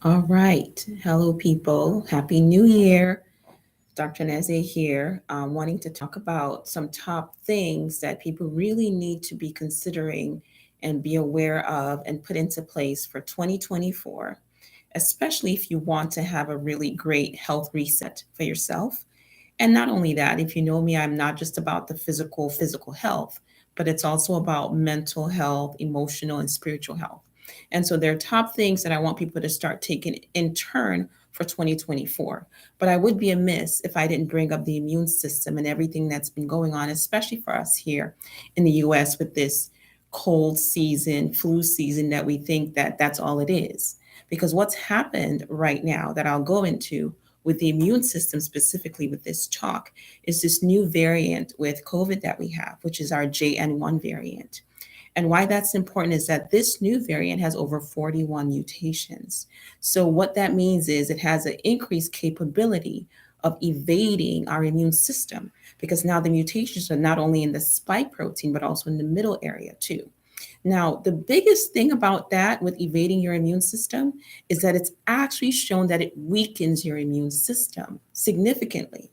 All right. Hello, people. Happy New Year. Dr. Neze here, wanting to talk about some top things that people really need to be considering and be aware of and put into place for 2024, especially if you want to have a really great health reset for yourself. And not only that, if you know me, I'm not just about the physical health, but it's also about mental health, emotional, and spiritual health. And so there are top things that I want people to start taking in turn for 2024. But I would be amiss if I didn't bring up the immune system and everything that's been going on, especially for us here in the US with this cold season, flu season that we think that that's all it is. Because what's happened right now that I'll go into with the immune system, specifically with this talk, is this new variant with COVID that we have, which is our JN1 variant. And why that's important is that this new variant has over 41 mutations. So, what that means is it has an increased capability of evading our immune system because now the mutations are not only in the spike protein, but also in the middle area too. Now, the biggest thing about that with evading your immune system is that it's actually shown that it weakens your immune system significantly.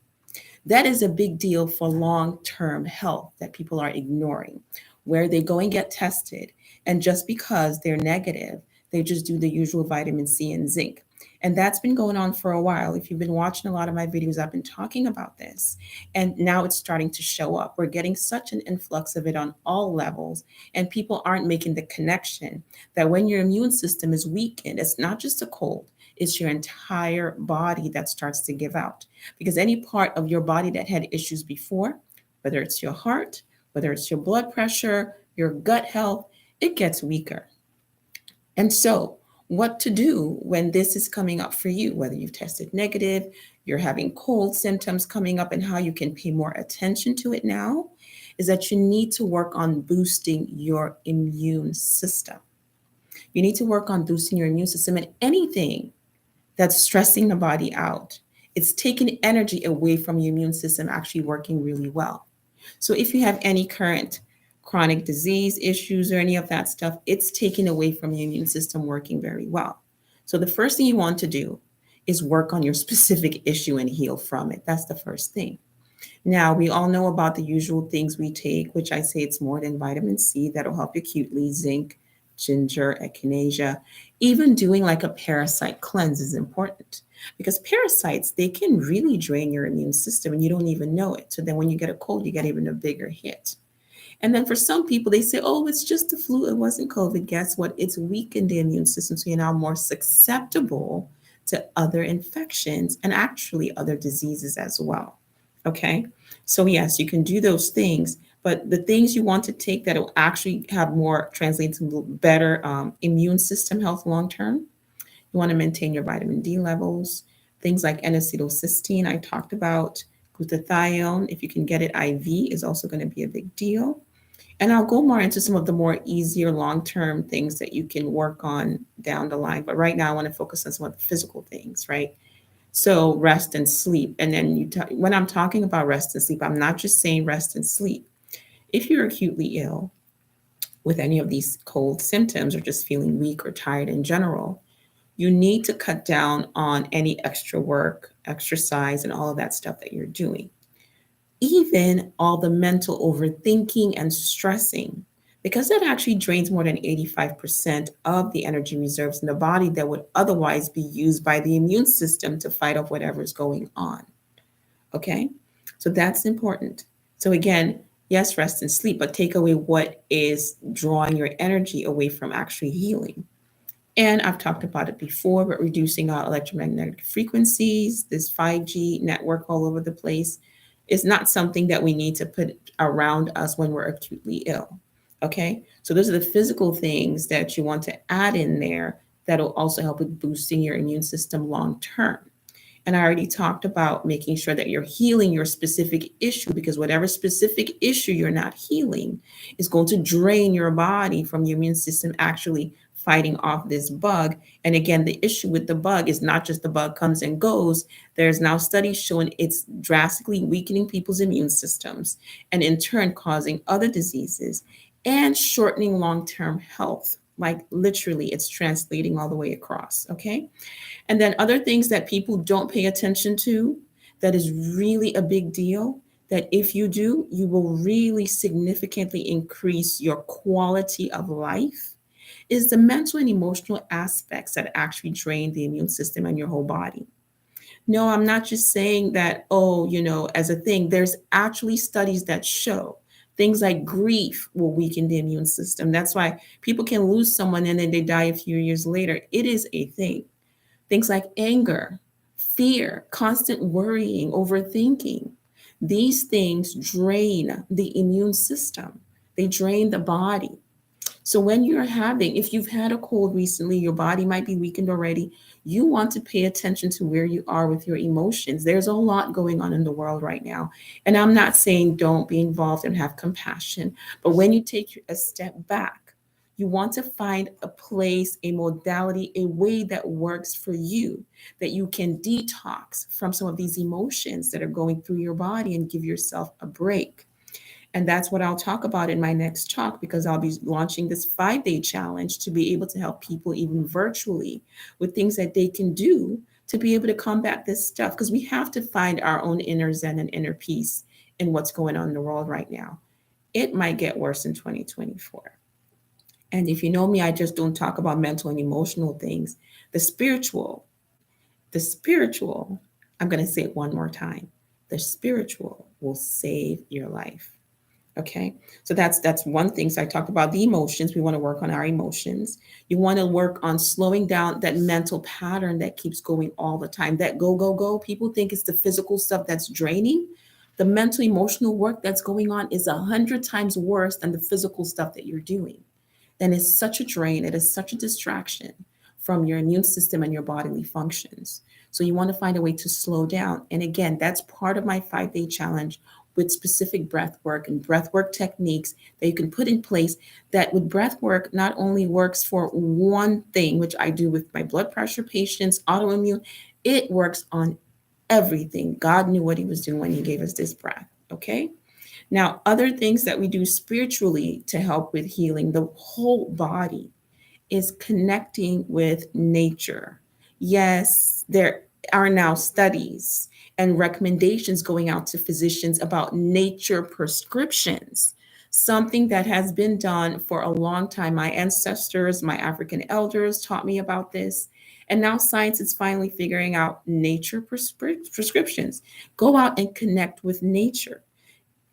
That is a big deal for long term health that people are ignoring, where they go and get tested. And just because they're negative, they just do the usual vitamin C and zinc. And that's been going on for a while. If you've been watching a lot of my videos, I've been talking about this. And now it's starting to show up. We're getting such an influx of it on all levels. And people aren't making the connection that when your immune system is weakened, it's not just a cold, it's your entire body that starts to give out because any part of your body that had issues before, whether it's your heart, whether it's your blood pressure, your gut health, it gets weaker. And so, what to do when this is coming up for you, whether you've tested negative, you're having cold symptoms coming up, and how you can pay more attention to it now is that you need to work on boosting your immune system. You need to work on boosting your immune system and anything that's stressing the body out. It's taking energy away from your immune system actually working really well. So if you have any current chronic disease issues or any of that stuff, it's taking away from your immune system working very well. So the first thing you want to do is work on your specific issue and heal from it. That's the first thing. Now, we all know about the usual things we take, which I say it's more than vitamin C that'll help you acutely, zinc, ginger, echinacea. Even doing like a parasite cleanse is important because parasites, they can really drain your immune system and you don't even know it. So then when you get a cold, you get even a bigger hit. And then for some people, they say, oh, it's just the flu. It wasn't COVID. Guess what? It's weakened the immune system. So you're now more susceptible to other infections and actually other diseases as well. Okay. So, yes, you can do those things, but the things you want to take that will actually have more translate to better immune system health long term. You want to maintain your vitamin D levels, things like N-acetylcysteine, I talked about, glutathione, if you can get it IV, is also going to be a big deal. And I'll go more into some of the more easier long term things that you can work on down the line. But right now, I want to focus on some of the physical things, right? So rest and sleep. And then when I'm talking about rest and sleep, I'm not just saying rest and sleep. If you're acutely ill with any of these cold symptoms or just feeling weak or tired in general, you need to cut down on any extra work, exercise, and all of that stuff that you're doing. Even all the mental overthinking and stressing, because that actually drains more than 85% of the energy reserves in the body that would otherwise be used by the immune system to fight off whatever's going on. Okay? So that's important. So again, yes, rest and sleep, but take away what is drawing your energy away from actually healing. And I've talked about it before, but reducing our electromagnetic frequencies, this 5G network all over the place, is not something that we need to put around us when we're acutely ill. Okay. So those are the physical things that you want to add in there that'll also help with boosting your immune system long term. And I already talked about making sure that you're healing your specific issue because whatever specific issue you're not healing is going to drain your body from your immune system actually fighting off this bug. And again, the issue with the bug is not just the bug comes and goes. There's now studies showing it's drastically weakening people's immune systems and in turn causing other diseases and shortening long term health. Like literally, it's translating all the way across. Okay. And then other things that people don't pay attention to that is really a big deal, that if you do, you will really significantly increase your quality of life, is the mental and emotional aspects that actually drain the immune system and your whole body. No, I'm not just saying that, oh, as a thing. There's actually studies that show things like grief will weaken the immune system. That's why people can lose someone and then they die a few years later. It is a thing. Things like anger, fear, constant worrying, overthinking. These things drain the immune system, they drain the body. So when if you've had a cold recently, your body might be weakened already. You want to pay attention to where you are with your emotions. There's a lot going on in the world right now. And I'm not saying don't be involved and have compassion, but when you take a step back, you want to find a place, a modality, a way that works for you, that you can detox from some of these emotions that are going through your body and give yourself a break. And that's what I'll talk about in my next talk, because I'll be launching this 5-day challenge to be able to help people, even virtually, with things that they can do to be able to combat this stuff. Because we have to find our own inner zen and inner peace in what's going on in the world right now. It might get worse in 2024. And if you know me, I just don't talk about mental and emotional things. The spiritual, the spiritual, I'm going to say it one more time. The spiritual will save your life. Okay, so that's one thing. So I talked about the emotions. We want to work on our emotions. You want to work on slowing down that mental pattern that keeps going all the time. That go, go, go. People think it's the physical stuff that's draining. The mental, emotional work that's going on is 100 times worse than the physical stuff that you're doing. Then it's such a drain. It is such a distraction from your immune system and your bodily functions. So you want to find a way to slow down. And again, that's part of my 5-day challenge, with specific breath work and breath work techniques that you can put in place, that with breath work not only works for one thing, which I do with my blood pressure patients, autoimmune, it works on everything. God knew what he was doing when he gave us this breath. Okay. Now, other things that we do spiritually to help with healing the whole body is connecting with nature. Yes, there are now studies and recommendations going out to physicians about nature prescriptions, something that has been done for a long time. My ancestors, my African elders taught me about this. And now science is finally figuring out nature prescriptions. Go out and connect with nature.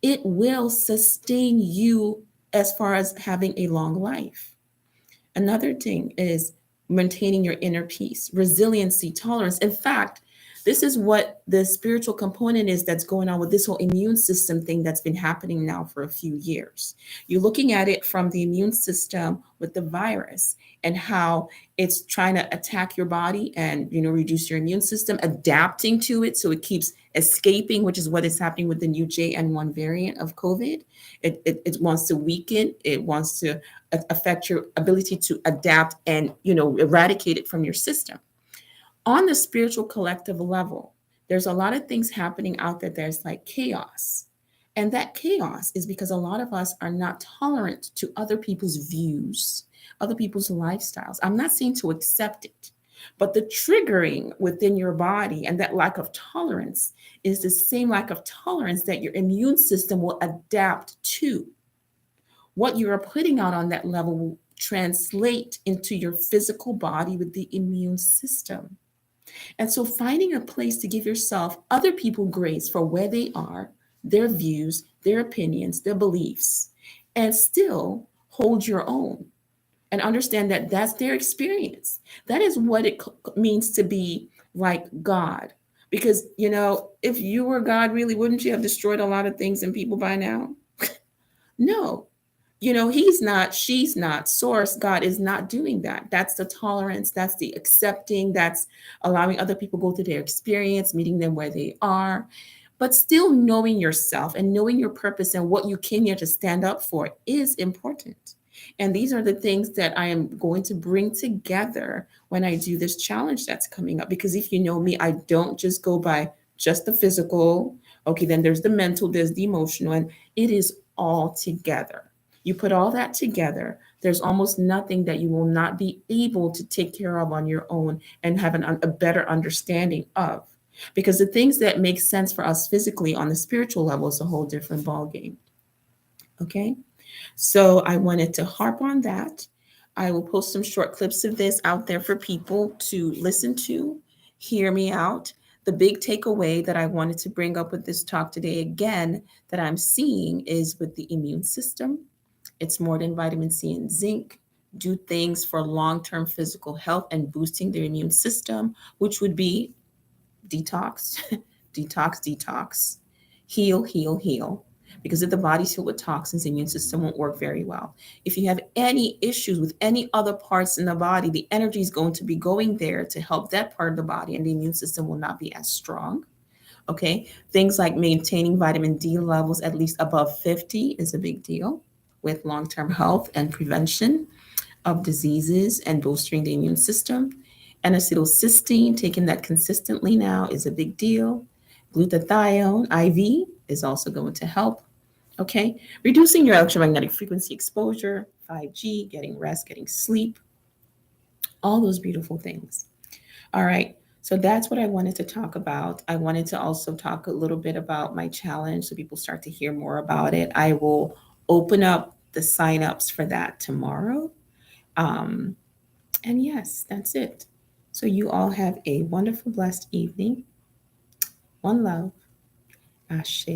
It will sustain you as far as having a long life. Another thing is maintaining your inner peace, resiliency, tolerance. In fact, this is what the spiritual component is that's going on with this whole immune system thing that's been happening now for a few years. You're looking at it from the immune system with the virus and how it's trying to attack your body and reduce your immune system, adapting to it so it keeps escaping, which is what is happening with the new JN1 variant of COVID. It wants to weaken, it wants to affect your ability to adapt and eradicate it from your system. On the spiritual collective level, there's a lot of things happening out there. There's like chaos. And that chaos is because a lot of us are not tolerant to other people's views, other people's lifestyles. I'm not saying to accept it, but the triggering within your body and that lack of tolerance is the same lack of tolerance that your immune system will adapt to. What you are putting out on that level will translate into your physical body with the immune system. And so finding a place to give yourself, other people, grace for where they are, their views, their opinions, their beliefs, and still hold your own and understand that that's their experience. That is what it means to be like God. Because, if you were God, really, wouldn't you have destroyed a lot of things and people by now? No. He's not, she's not, source, God is not doing that. That's the tolerance, that's the accepting, that's allowing other people go through their experience, meeting them where they are, but still knowing yourself and knowing your purpose and what you came here to stand up for is important. And these are the things that I am going to bring together when I do this challenge that's coming up. Because if you know me, I don't just go by just the physical. Okay, then there's the mental, there's the emotional, and it is all together. You put all that together, there's almost nothing that you will not be able to take care of on your own and have a better understanding of. Because the things that make sense for us physically on the spiritual level is a whole different ballgame. Okay? So I wanted to harp on that. I will post some short clips of this out there for people to listen to, hear me out. The big takeaway that I wanted to bring up with this talk today, again, that I'm seeing is with the immune system. It's more than vitamin C and zinc. Do things for long term physical health and boosting their immune system, which would be detox, detox, detox, heal, heal, heal. Because if the body's filled with toxins, the immune system won't work very well. If you have any issues with any other parts in the body, the energy is going to be going there to help that part of the body, and the immune system will not be as strong. Okay. Things like maintaining vitamin D levels at least above 50 is a big deal with long term health and prevention of diseases and bolstering the immune system. N-acetylcysteine, taking that consistently now is a big deal. Glutathione IV is also going to help. Okay, reducing your electromagnetic frequency exposure, 5G, getting rest, getting sleep, all those beautiful things. All right, so that's what I wanted to talk about. I wanted to also talk a little bit about my challenge so people start to hear more about it. I will open up the signups for that tomorrow. Um, and yes, that's it. So you all have a wonderful, blessed evening. One love. Ashe.